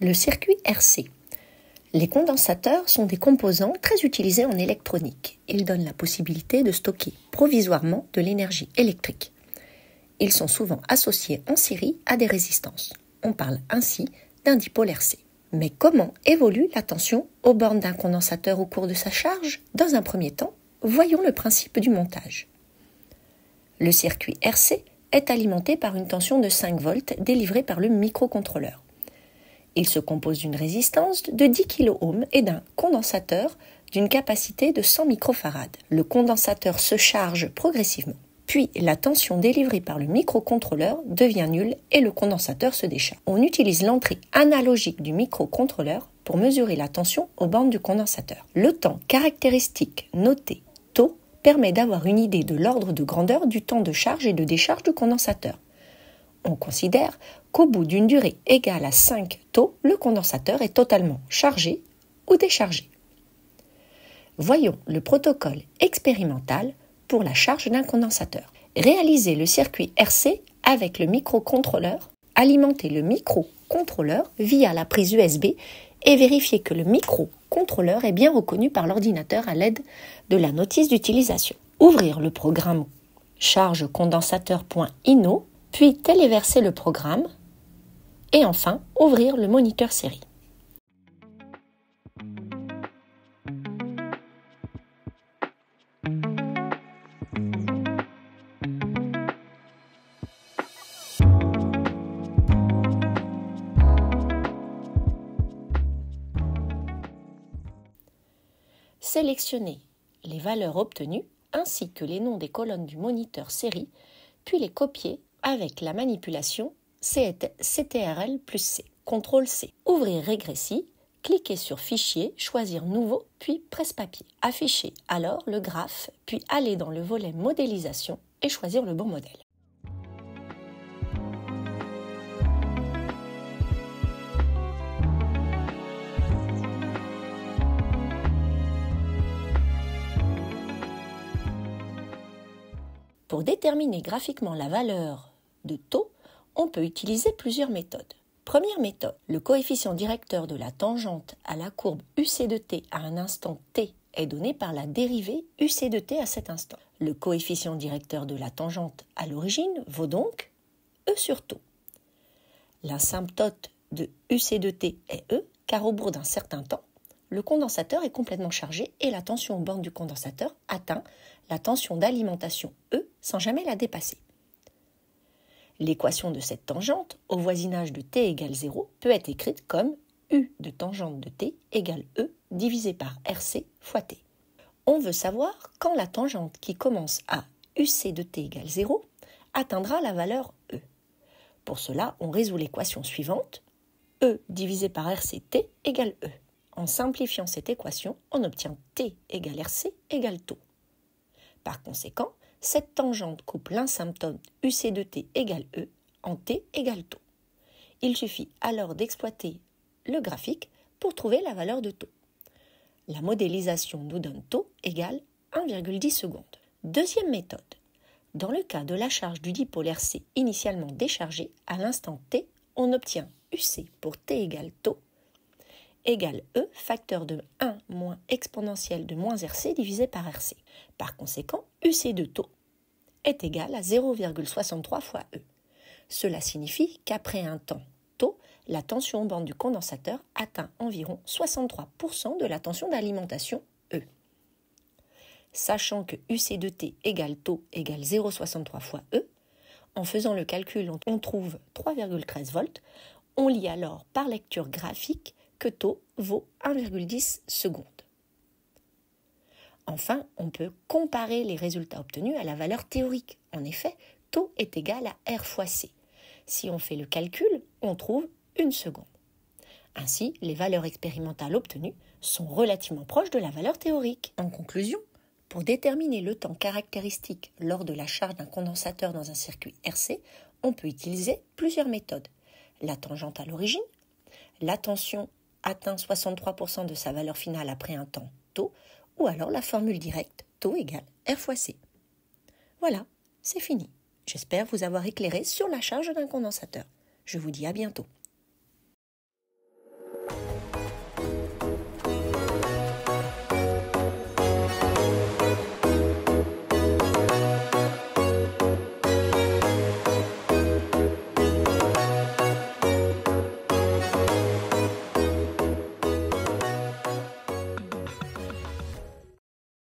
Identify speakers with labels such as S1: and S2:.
S1: Le circuit RC. Les condensateurs sont des composants très utilisés en électronique. Ils donnent la possibilité de stocker provisoirement de l'énergie électrique. Ils sont souvent associés en série à des résistances. On parle ainsi d'un dipôle RC. Mais comment évolue la tension aux bornes d'un condensateur au cours de sa charge? Dans un premier temps, voyons le principe du montage. Le circuit RC est alimenté par une tension de 5 volts délivrée par le microcontrôleur. Il se compose d'une résistance de 10 kΩ et d'un condensateur d'une capacité de 100 microfarad. Le condensateur se charge progressivement. Puis la tension délivrée par le microcontrôleur devient nulle et le condensateur se décharge. On utilise l'entrée analogique du microcontrôleur pour mesurer la tension aux bornes du condensateur. Le temps caractéristique noté tau permet d'avoir une idée de l'ordre de grandeur du temps de charge et de décharge du condensateur. On considère qu'au bout d'une durée égale à 5 tau, le condensateur est totalement chargé ou déchargé. Voyons le protocole expérimental pour la charge d'un condensateur. Réaliser le circuit RC avec le microcontrôleur, alimenter le microcontrôleur via la prise USB et vérifier que le microcontrôleur est bien reconnu par l'ordinateur à l'aide de la notice d'utilisation. Ouvrir le programme chargecondensateur.ino, puis téléverser le programme et enfin ouvrir le moniteur série. Sélectionnez les valeurs obtenues ainsi que les noms des colonnes du moniteur série, puis les copier avec la manipulation CTRL+C. CTRL+C. Ouvrir Régressi, cliquez sur Fichier, choisir Nouveau, puis Presse-Papier. Affichez alors le graphe, puis aller dans le volet Modélisation et choisir le bon modèle. Pour déterminer graphiquement la valeur de tau, on peut utiliser plusieurs méthodes. Première méthode, le coefficient directeur de la tangente à la courbe UC de t à un instant t est donné par la dérivée UC de t à cet instant. Le coefficient directeur de la tangente à l'origine vaut donc E sur tau. L'asymptote de UC de t est E, car au bout d'un certain temps, le condensateur est complètement chargé et la tension aux bornes du condensateur atteint la tension d'alimentation E sans jamais la dépasser. L'équation de cette tangente, au voisinage de t égale 0, peut être écrite comme U de tangente de t égale E divisé par RC fois t. On veut savoir quand la tangente qui commence à UC de t égale 0 atteindra la valeur E. Pour cela, on résout l'équation suivante, E divisé par RCt égale E. En simplifiant cette équation, on obtient t égale RC égale tau. Par conséquent, cette tangente coupe l'asymptote UC de t égale E en t égale tau. Il suffit alors d'exploiter le graphique pour trouver la valeur de tau. La modélisation nous donne tau égale 1,10 secondes. Deuxième méthode. Dans le cas de la charge du dipôle RC initialement déchargé, à l'instant t, on obtient UC pour t égale tau égale E facteur de 1 moins exponentielle de moins RC divisé par RC. Par conséquent, UC de tau est égal à 0,63 fois E. Cela signifie qu'après un temps tau, la tension aux bornes du condensateur atteint environ 63% de la tension d'alimentation E. Sachant que UC de t égale tau égale 0,63 fois E, en faisant le calcul, on trouve 3,13 volts. On lit alors par lecture graphique que tau vaut 1,10 secondes. Enfin, on peut comparer les résultats obtenus à la valeur théorique. En effet, tau est égal à R fois C. Si on fait le calcul, on trouve 1 seconde. Ainsi, les valeurs expérimentales obtenues sont relativement proches de la valeur théorique. En conclusion, pour déterminer le temps caractéristique lors de la charge d'un condensateur dans un circuit RC, on peut utiliser plusieurs méthodes. La tangente à l'origine, la tension atteint 63% de sa valeur finale après un temps tau, ou alors la formule directe tau égale R fois C. Voilà, c'est fini. J'espère vous avoir éclairé sur la charge d'un condensateur. Je vous dis à bientôt.